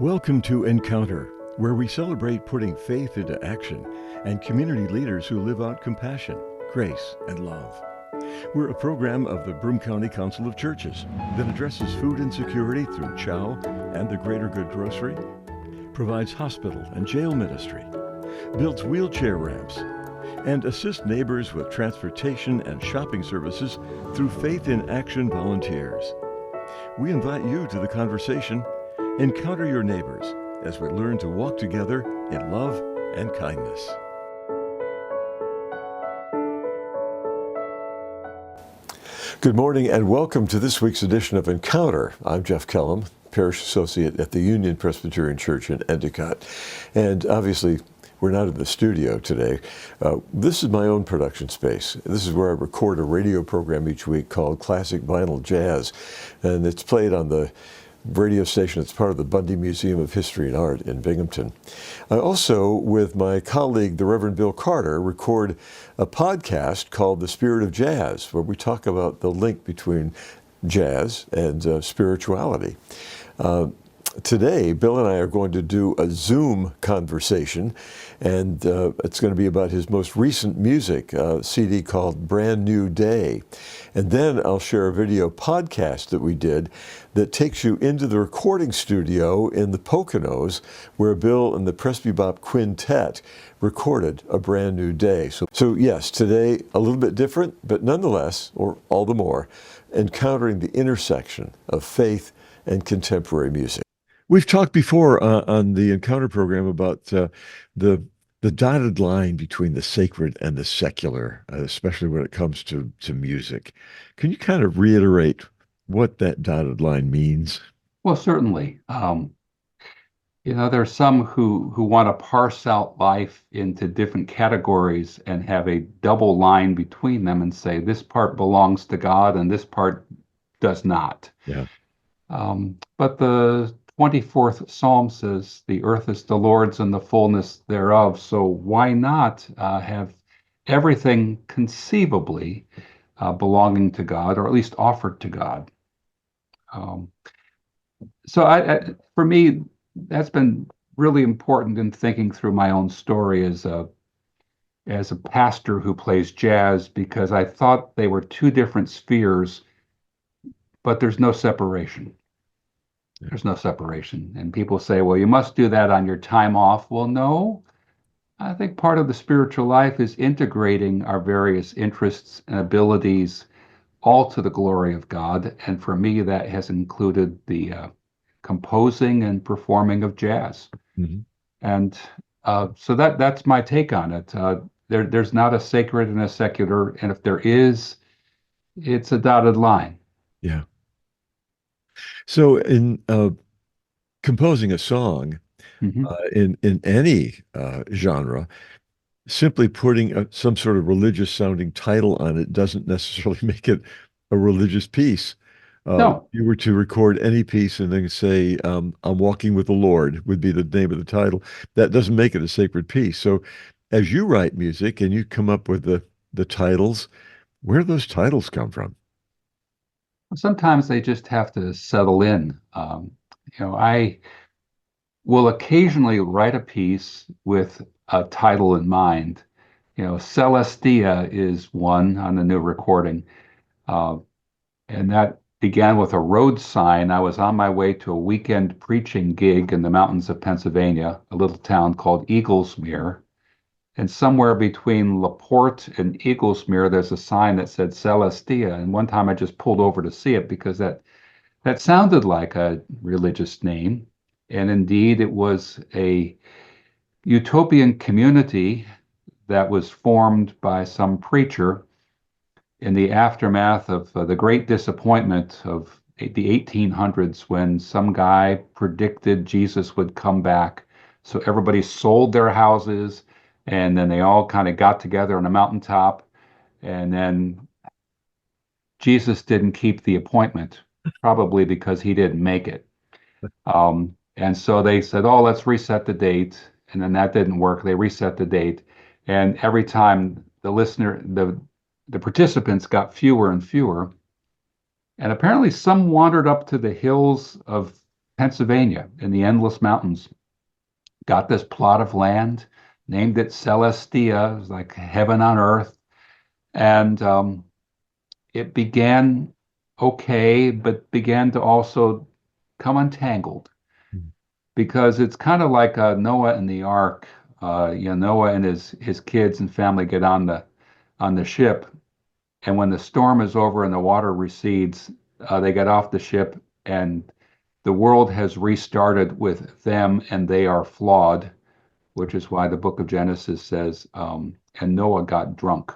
Welcome to Encounter, where we celebrate putting faith into action and community leaders who live out compassion, grace, and love. We're a program of the Broome County Council of Churches that addresses food insecurity through CHOW and the Greater Good Grocery, provides hospital and jail ministry, builds wheelchair ramps, and assists neighbors with transportation and shopping services through Faith in Action volunteers. We invite you to the conversation. Encounter your neighbors as we learn to walk together in love and kindness. Good morning and welcome to this week's edition of Encounter. I'm Jeff Kellam, Parish Associate at the Union Presbyterian Church in Endicott. And obviously, we're not in the studio today. This is my own production space. This is where I record a radio program each week called Classic Vinyl Jazz. And it's played on the radio station that's part of the Bundy Museum of History and Art in Binghamton. I also, with my colleague, the Reverend Bill Carter, record a podcast called The Spirit of Jazz, where we talk about the link between jazz and spirituality. Today, Bill and I are going to do a Zoom conversation, and it's going to be about his most recent music, a CD called Brand New Day. And then I'll share a video podcast that we did that takes you into the recording studio in the Poconos, where Bill and the Presbybop Quintet recorded A Brand New Day. So yes, today a little bit different, but nonetheless, or all the more, encountering the intersection of faith and contemporary music. We've talked before on the Encounter program about the dotted line between the sacred and the secular, especially when it comes to music. Can you kind of reiterate what that dotted line means? Well, certainly. There's some who want to parse out life into different categories and have a double line between them and say this part belongs to God and this part does not. Yeah. But the 24th Psalm says, the earth is the Lord's and the fullness thereof. So why not have everything conceivably belonging to God, or at least offered to God? For me, that's been really important in thinking through my own story as a pastor who plays jazz, because I thought they were two different spheres, but there's no separation. There's no separation. And people say, well, you must do that on your time off. Well, no. I think part of the spiritual life is integrating our various interests and abilities all to the glory of God. And for me, that has included the composing and performing of jazz. Mm-hmm. And so that's my take on it. There's not a sacred and a secular. And if there is, it's a dotted line. Yeah. So in composing a song, mm-hmm. In any genre, simply putting some sort of religious sounding title on it doesn't necessarily make it a religious piece. No. If you were to record any piece and then say, I'm Walking with the Lord would be the name of the title, that doesn't make it a sacred piece. So as you write music and you come up with the titles, where do those titles come from? Sometimes they just have to settle in. I will occasionally write a piece with a title in mind. Celestia is one on the new recording. And that began with a road sign. I was on my way to a weekend preaching gig in the mountains of Pennsylvania, a little town called Eaglesmere. And somewhere between LaPorte and Eaglesmere, there's a sign that said Celestia. And one time I just pulled over to see it because that sounded like a religious name. And indeed, it was a utopian community that was formed by some preacher in the aftermath of the great disappointment of the 1800s, when some guy predicted Jesus would come back. So everybody sold their houses, and then they all kind of got together on a mountaintop, and then Jesus didn't keep the appointment, probably because he didn't make it. And so they said, oh, let's reset the date. And then that didn't work. They reset the date. And every time the participants got fewer and fewer. And apparently some wandered up to the hills of Pennsylvania in the Endless Mountains. Got this plot of land, named it Celestia, it was like heaven on earth. And it began okay, but began to also come untangled because it's kind of like Noah and the ark. Noah and his kids and family get on the ship, and when the storm is over and the water recedes, they get off the ship, and the world has restarted with them, and they are flawed, which is why the book of Genesis says, and Noah got drunk.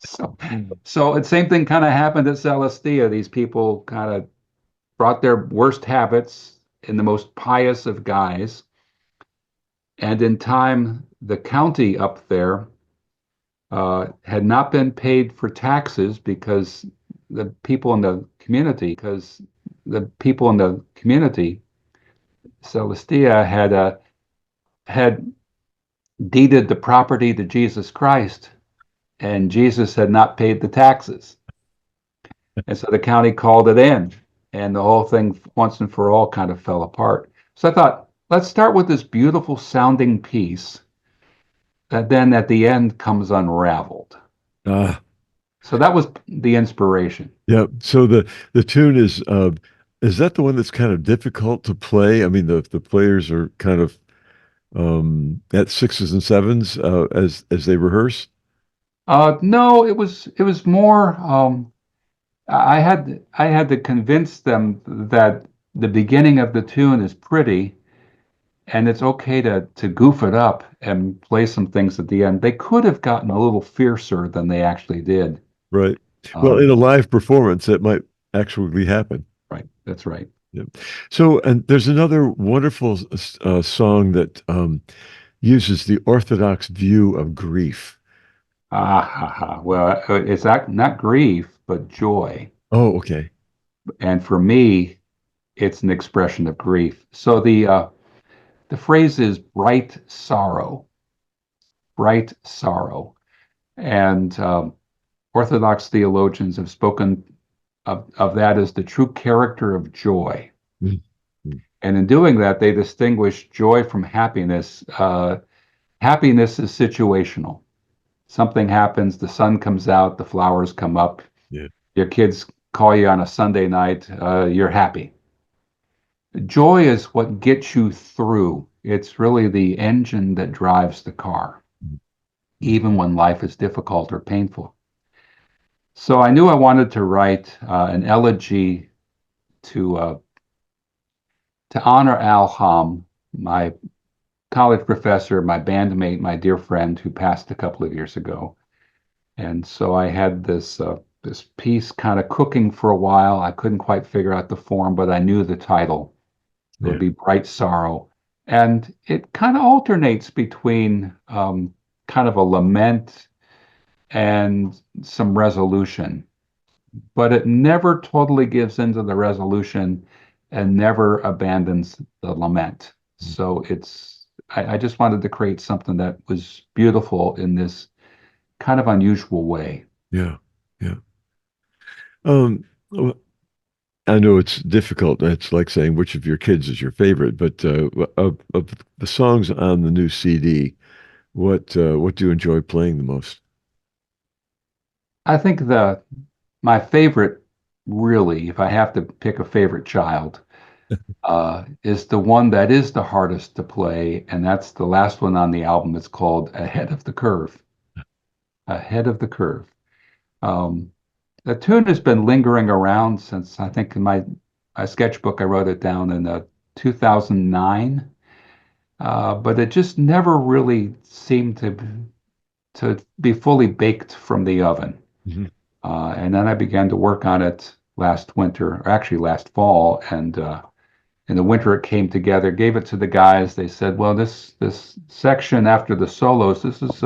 So, so the same thing kind of happened at Celestia. These people kind of brought their worst habits in the most pious of guys. And in time, the county up there had not been paid for taxes because the people in the community, Celestia, had deeded the property to Jesus Christ, and Jesus had not paid the taxes. And so the county called it in, and the whole thing, once and for all, kind of fell apart. So I thought, let's start with this beautiful sounding piece that then at the end comes unraveled. Ah, So that was the inspiration. yeah. So the tune is that the one that's kind of difficult to play? I mean, the players are kind of at sixes and sevens as they rehearse. No, it was more. I had to convince them that the beginning of the tune is pretty, and it's okay to goof it up and play some things at the end. They could have gotten a little fiercer than they actually did. Right. Well, in Um, a live performance, that might actually happen. right, that's right. Yeah. So, and there's another wonderful song that uses the Orthodox view of grief. Ah, ha, ha. Well, it's not grief, but joy. Oh, okay. And for me, it's an expression of grief. So the phrase is bright sorrow. And Orthodox theologians have spoken of that as the true character of joy. Mhm. And in doing that, they distinguish joy from happiness. Happiness is situational. Something happens, the sun comes out, the flowers come up, Yeah. your kids call you on a Sunday night, you're happy. Joy is what gets you through. It's really the engine that drives the car, Mhm. even when life is difficult or painful. So I knew I wanted to write an elegy to uh, to honor Al Hom, my college professor, my bandmate, my dear friend who passed a couple of years ago. And so I had this piece kind of cooking for a while. I couldn't quite figure out the form, but I knew the title. It would Yeah. be Bright Sorrow. And it kind of alternates between kind of a lament and some resolution, but it never totally gives into the resolution and never abandons the lament. So I just wanted to create something that was beautiful in this kind of unusual way. Yeah. Yeah. Well, I know it's difficult. It's like saying which of your kids is your favorite, but of the songs on the new CD, what do you enjoy playing the most? I think my favorite, really, if I have to pick a favorite child, is the one that is the hardest to play, and that's the last one on the album. It's called Ahead of the Curve. Ahead of the Curve. Um, the tune has been lingering around since I think in my sketchbook I wrote it down in 2009, but it just never really seemed to be fully baked from the oven. Mhm. And then I began to work on it last winter, or actually last fall, and in the winter it came together. Gave it to the guys. They said, "Well, this section after the solos, this is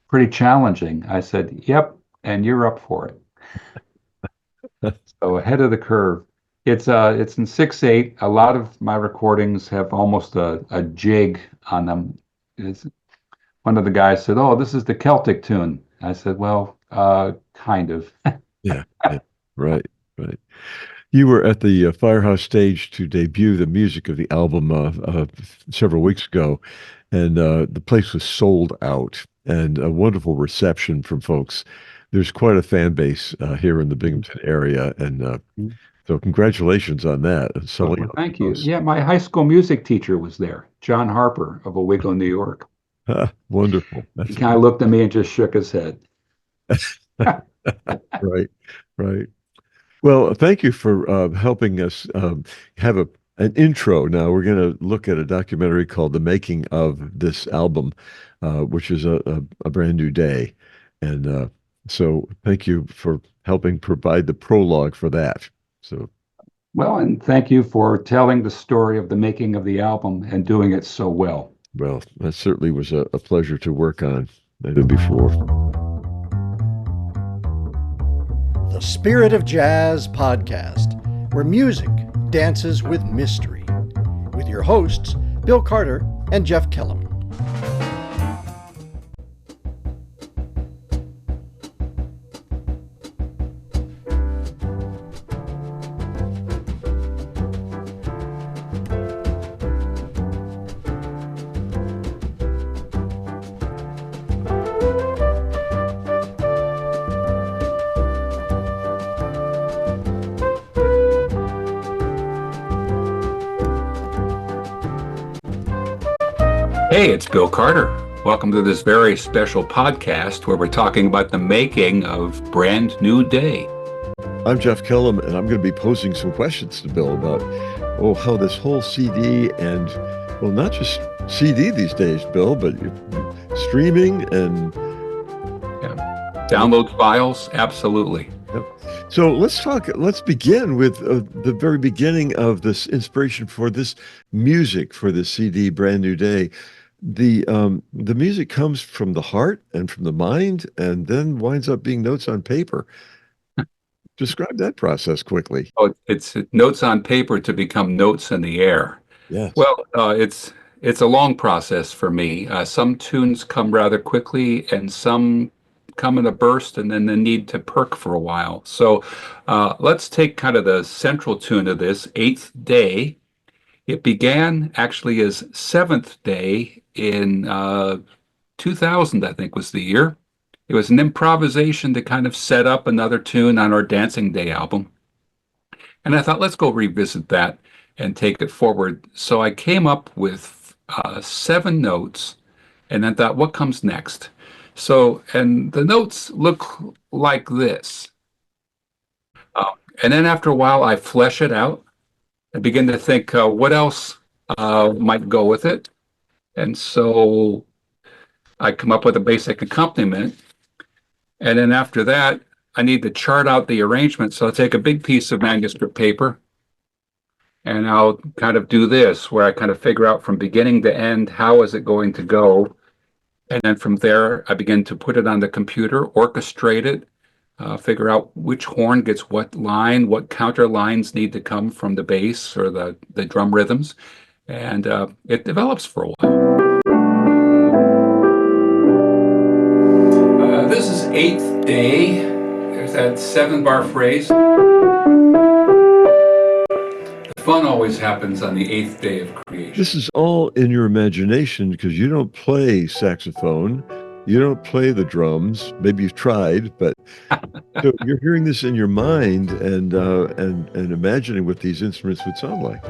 pretty challenging." I said, "Yep, and you're up for it." So ahead of the curve. It's in 6/8. A lot of my recordings have almost a jig on them. It's, one of the guys said, "Oh, this is the Celtic tune." I said, "Well, kind of." Yeah. Yeah. Right. Right. You were at the Firehouse stage to debut the music of the album several weeks ago, and the place was sold out, and a wonderful reception from folks. There's quite a fan base here in the Binghamton area, and so congratulations on that. And selling Well, out thank the you. house. Yeah, my high school music teacher was there, John Harper of Owego, New York. Wonderful. He That's kind of looked at me and just shook his head. right, right. Well, thank you for helping us have an intro. Now we're going to look at a documentary called "The Making of This Album," which is a brand new day, and so thank you for helping provide the prologue for that. So, Well, and thank you for telling the story of the making of the album and doing it so well. well, that certainly was a pleasure to work on. I did before. The Spirit of Jazz podcast, where music dances with mystery, with your hosts, Bill Carter and Jeff Kellam. Hey, it's Bill Carter. Welcome to this very special podcast where we're talking about the making of Brand New Day. I'm Jeff Kellam, and I'm going to be posing some questions to Bill about, how this whole CD and, well, not just CD these days, Bill, but streaming and Download files, absolutely. Yep. So let's begin with the very beginning of this inspiration for this music, for this CD, Brand New Day. The music comes from the heart and from the mind, and then winds up being notes on paper. Describe that process quickly. Oh, it's notes on paper to become notes in the air. Yes. Well, it's a long process for me. Some tunes come rather quickly, and some come in a burst, and then they need to perk for a while. So let's take kind of the central tune of this, Eighth Day. It began actually as Seventh Day in 2000, I think was the year. It was an improvisation to kind of set up another tune on our Dancing Day album. And I thought, let's go revisit that and take it forward. So I came up with 7 notes and then thought, what comes next? So, and the notes look like this. And then after a while, I flesh it out and begin to think, what else might go with it? And so I come up with a basic accompaniment. And then after that, I need to chart out the arrangement. So I'll take a big piece of manuscript paper and I'll kind of do this, where I kind of figure out from beginning to end, how is it going to go? And then from there, I begin to put it on the computer, orchestrate it, figure out which horn gets what line, what counter lines need to come from the bass or the drum rhythms. And it develops for a while. This is Eighth Day. There's that 7-bar phrase. The fun always happens on the 8th day of creation. This is all in your imagination because you don't play saxophone, you don't play the drums. Maybe you've tried, but so you're hearing this in your mind and imagining what these instruments would sound like.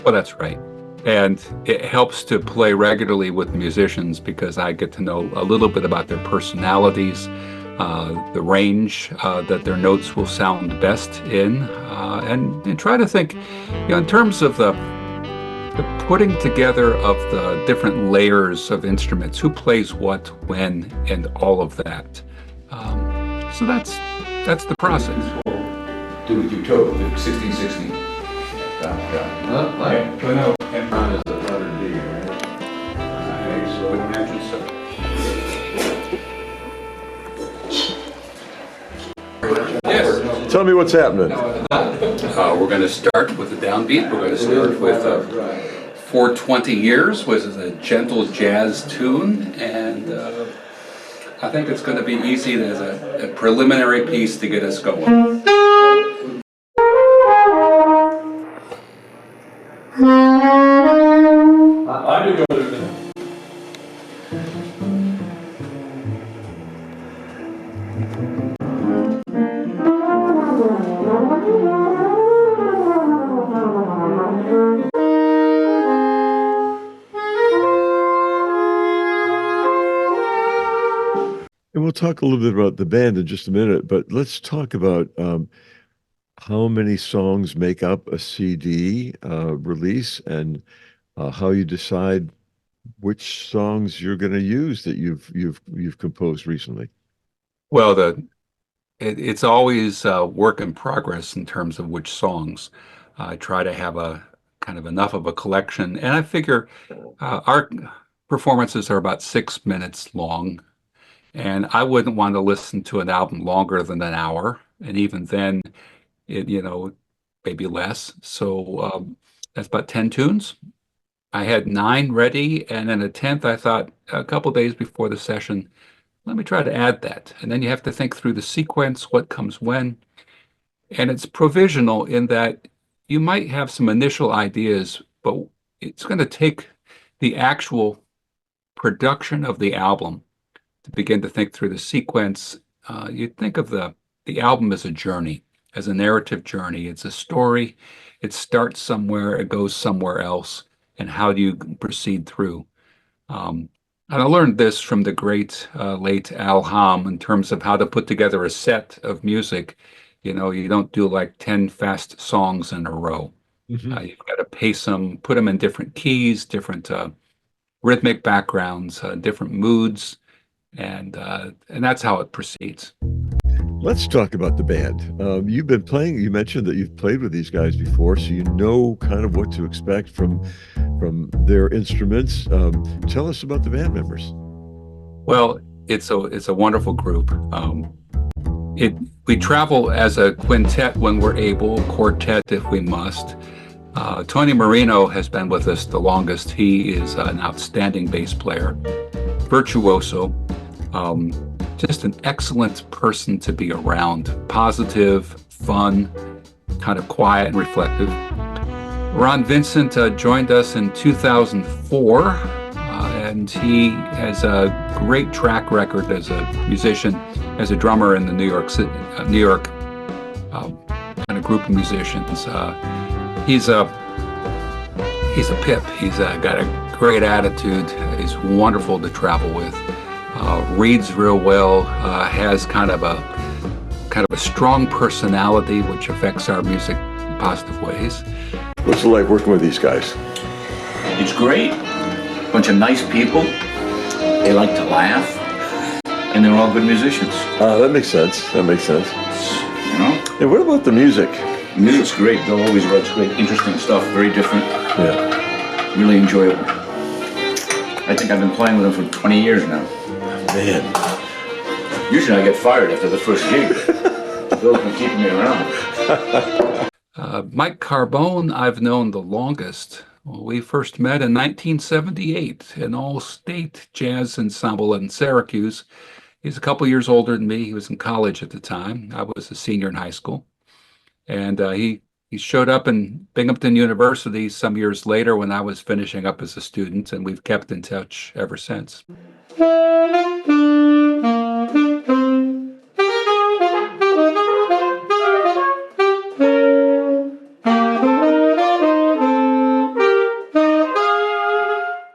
Well, that's right. And it helps to play regularly with musicians because I get to know a little bit about their personalities, the range that their notes will sound best in, and try to think, in terms of the putting together of the different layers of instruments, who plays what, when, and all of that. So that's the process. Do with your toe, 1616. Like, no, mine is a letter D, right? I would imagine so. Yes. Tell me what's happening. We're going to start with the downbeat. We're going to start with 420 Years, which is a gentle jazz tune, and I think it's going to be easy as a preliminary piece to get us going. we'll talk a little bit about the band in just a minute, but let's talk about how many songs make up a CD release, and how you decide which songs you're going to use that you've composed recently. Well, it's always work in progress in terms of which songs. I try to have a kind of enough of a collection, and I figure our performances are about 6 minutes long, and I wouldn't want to listen to an album longer than an hour, and even then, maybe less. So that's about 10 tunes. I had 9 ready, and then a 10th, I thought a couple days before the session, let me try to add that. And then you have to think through the sequence, what comes when. And it's provisional in that you might have some initial ideas, but it's going to take the actual production of the album to begin to think through the sequence. You think of the album as a journey, as a narrative journey. It's a story. It starts somewhere, it goes somewhere else, and how do you proceed through? And I learned this from the great late Al Ham in terms of how to put together a set of music. You don't do like 10 fast songs in a row. Mm-hmm. You've got to pace them, put them in different keys, different rhythmic backgrounds, different moods, and that's how it proceeds. Let's talk about the band. You've been playing, you mentioned that you've played with these guys before, so you know kind of what to expect from their instruments. Tell us about the band members. Well, it's a wonderful group. We travel as a quintet when we're able, quartet if we must. Tony Marino has been with us the longest. He is an outstanding bass player, virtuoso. Just an excellent person to be around, positive, fun, kind of quiet and reflective. Ron Vincent joined us in 2004, and he has a great track record as a musician, as a drummer in the New York kind of group of musicians. He's a pip. He's got a great attitude. He's wonderful to travel with. Reads real well, has kind of a strong personality, which affects our music in positive ways. What's it like working with these guys? It's great. Bunch of nice people. They like to laugh. And they're all good musicians. That makes sense. You know? And what about the music? The music's great. Bill always writes great, interesting stuff, very different. Yeah. Really enjoyable. I think I've been playing with them for 20 years now. Man. Usually I get fired after the first gig. Bill's been keeping me around. Mike Carbone, I've known the longest. Well, we first met in 1978, an all-state jazz ensemble in Syracuse. He's a couple years older than me. He was in college at the time. I was a senior in high school. And he showed up in Binghamton University some years later when I was finishing up as a student, and we've kept in touch ever since.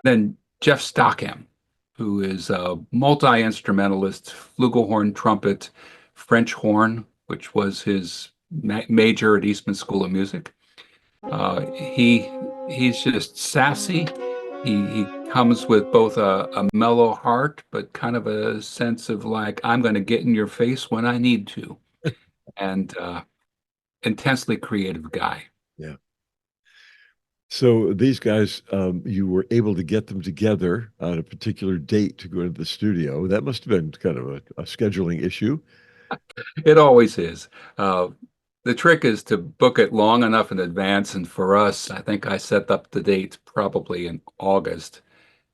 Then Jeff Stockham, who is a multi-instrumentalist, flugelhorn, trumpet, French horn, which was his major at Eastman School of Music. He's just sassy. He comes with both a mellow heart, but kind of a sense of like, I'm going to get in your face when I need to. And intensely creative guy. Yeah. So these guys, you were able to get them together on a particular date to go into the studio. That must have been kind of a scheduling issue. It always is. The trick is to book it long enough in advance. And for us, I think I set up the date probably in August.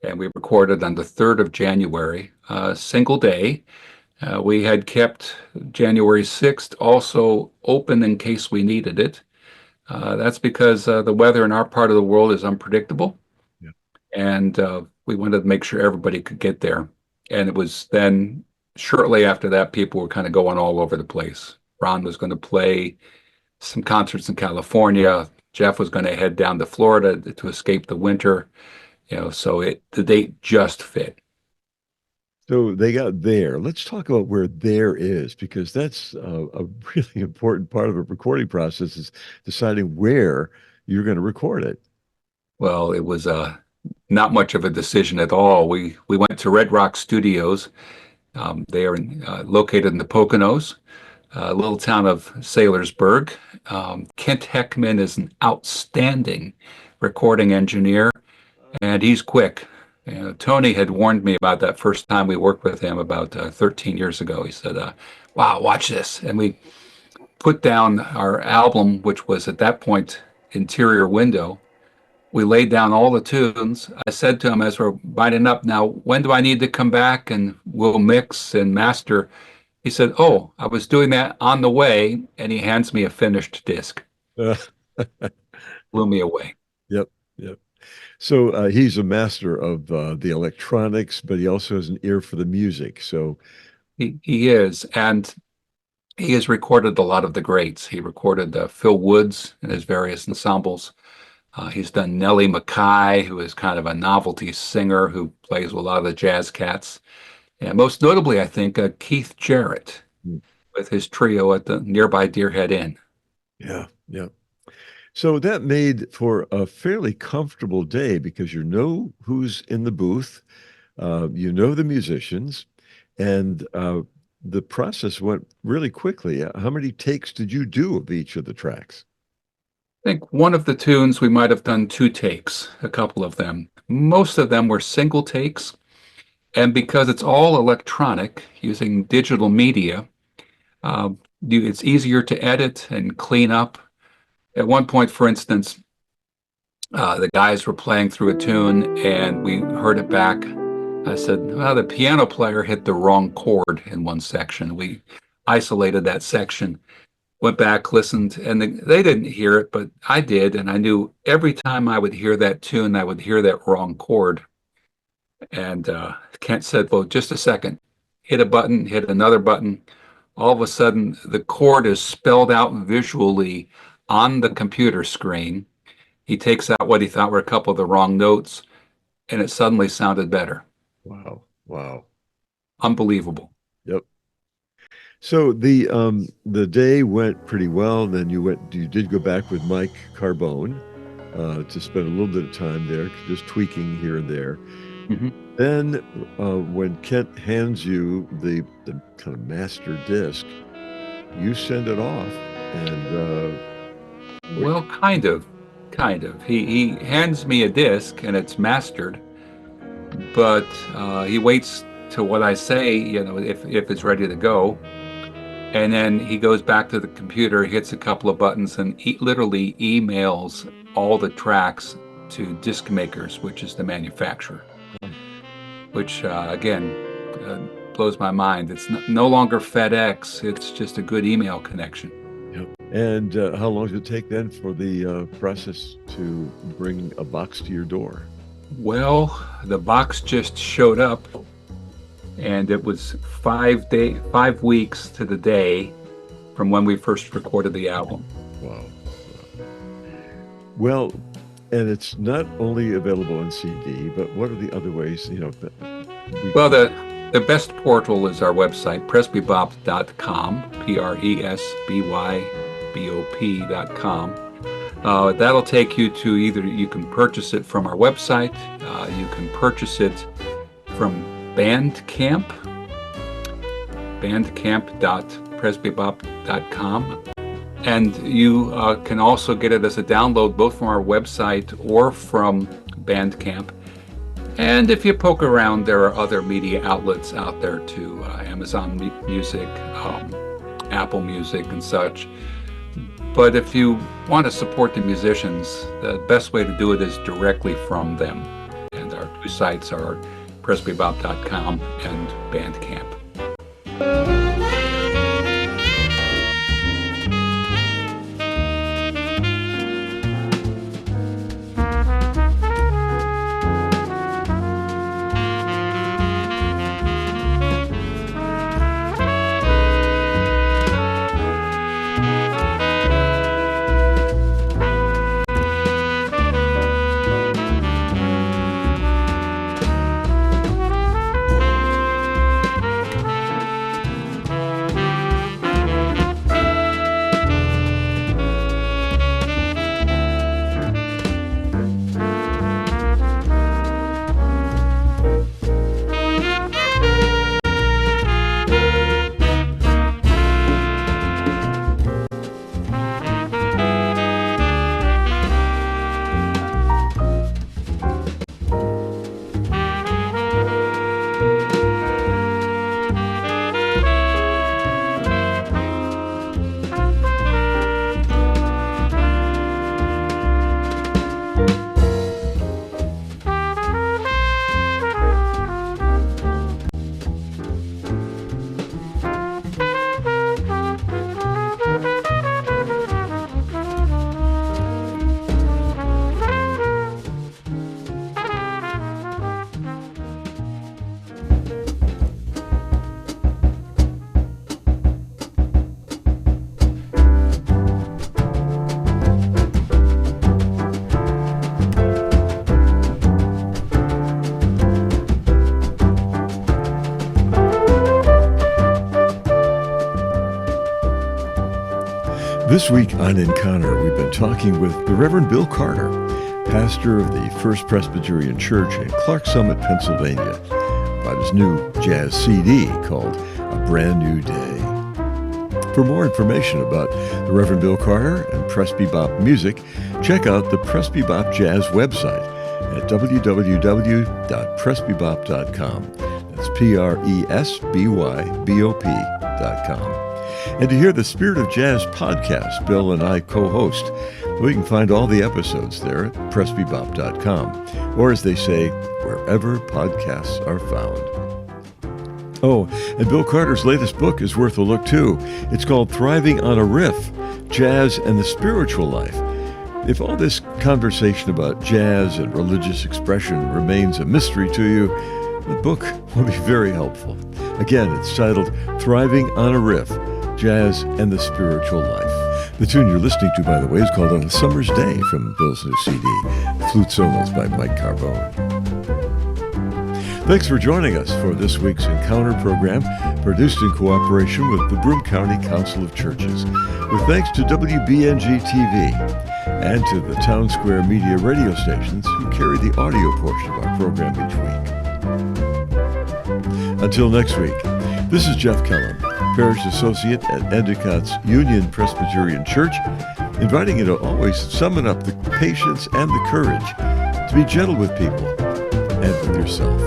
And we recorded on the 3rd of January, single day. We had kept January 6th also open in case we needed it. That's because the weather in our part of the world is unpredictable. Yeah. And we wanted to make sure everybody could get there. And it was then shortly after that, people were kind of going all over the place. Ron was going to play some concerts in California. Jeff was going to head down to Florida to escape the winter. So the date just fit. So they got there. Let's talk about where there is, because that's a really important part of a recording process is deciding where you're going to record it. Well, it was not much of a decision at all. We went to Red Rock Studios. They are located in the Poconos, a little town of Saylorsburg. Kent Heckman is an outstanding recording engineer, and he's quick. Tony had warned me about that first time we worked with him about 13 years ago. He said, wow, watch this. And we put down our album, which was at that point Interior Window. We laid down all the tunes. I said to him as we're binding up, now, when do I need to come back and we'll mix and master? He said, oh, I was doing that on the way. And he hands me a finished disc. Blew me away. Yep, yep. So he's a master of the electronics, but he also has an ear for the music. So he is. And he has recorded a lot of the greats. He recorded Phil Woods and his various ensembles. He's done Nellie McKay, who is kind of a novelty singer who plays with a lot of the jazz cats. And most notably, I think, Keith Jarrett with his trio at the nearby Deerhead Inn. yeah, yeah. So that made for a fairly comfortable day because you know who's in the booth, you know the musicians, and the process went really quickly. How many takes did you do of each of the tracks? I think one of the tunes we might have done 2 takes, a couple of them. Most of them were single takes. And because it's all electronic, using digital media, it's easier to edit and clean up. At one point, for instance, the guys were playing through a tune and we heard it back. I said, well, the piano player hit the wrong chord in one section. We isolated that section. Went back, listened, and they didn't hear it, but I did, and I knew every time I would hear that tune, I would hear that wrong chord. And Kent said, well, just a second. Hit a button, hit another button. All of a sudden, the chord is spelled out visually on the computer screen. He takes out what he thought were a couple of the wrong notes, and it suddenly sounded better. Wow, wow. Unbelievable. Yep. So the day went pretty well. Then you did go back with Mike Carbone to spend a little bit of time there, just tweaking here and there. Mm-hmm. Then when Kent hands you the kind of master disc, you send it off, and well, kind of. He hands me a disc and it's mastered, but he waits to what I say, if it's ready to go. And then he goes back to the computer, hits a couple of buttons, and literally emails all the tracks to Disc Makers, which is the manufacturer. Which, again, blows my mind. It's no longer FedEx. It's just a good email connection. Yep. And how long did it take then for the process to bring a box to your door? Well, the box just showed up. And it was 5 weeks to the day from when we first recorded the album. Wow. Well, and it's not only available on CD, but what are the other ways, Well, the best portal is our website, presbybop.com, presbybop.com. That'll take you to either you can purchase it from our website, you can purchase it from Bandcamp, bandcamp.presbybop.com, and you can also get it as a download both from our website or from Bandcamp. And if you poke around, there are other media outlets out there too, Amazon Music, Apple Music and such. But if you want to support the musicians, the best way to do it is directly from them. And our 2 sites are presbybop.com and Bandcamp. This week on Encounter, we've been talking with the Reverend Bill Carter, pastor of the First Presbyterian Church in Clark Summit, Pennsylvania, about his new jazz CD called A Brand New Day. For more information about the Reverend Bill Carter and Presbybop music, check out the Presbybop Jazz website at www.presbybop.com. That's PRESBYBOP.com. And to hear the Spirit of Jazz podcast Bill and I co-host, we can find all the episodes there at presbybop.com, or as they say, wherever podcasts are found. Oh, and Bill Carter's latest book is worth a look too. It's called Thriving on a Riff, Jazz and the Spiritual Life. If all this conversation about jazz and religious expression remains a mystery to you, the book will be very helpful. Again, it's titled Thriving on a Riff, Jazz and the Spiritual Life. The tune you're listening to, by the way, is called On a Summer's Day from Bill's new CD, Flute Solos by Mike Carbone. Thanks for joining us for this week's Encounter program, produced in cooperation with the Broome County Council of Churches, with thanks to WBNG-TV and to the Town Square Media radio stations who carry the audio portion of our program each week. Until next week, this is Jeff Kellam, Parish Associate at Endicott's Union Presbyterian Church, inviting you to always summon up the patience and the courage to be gentle with people and with yourself.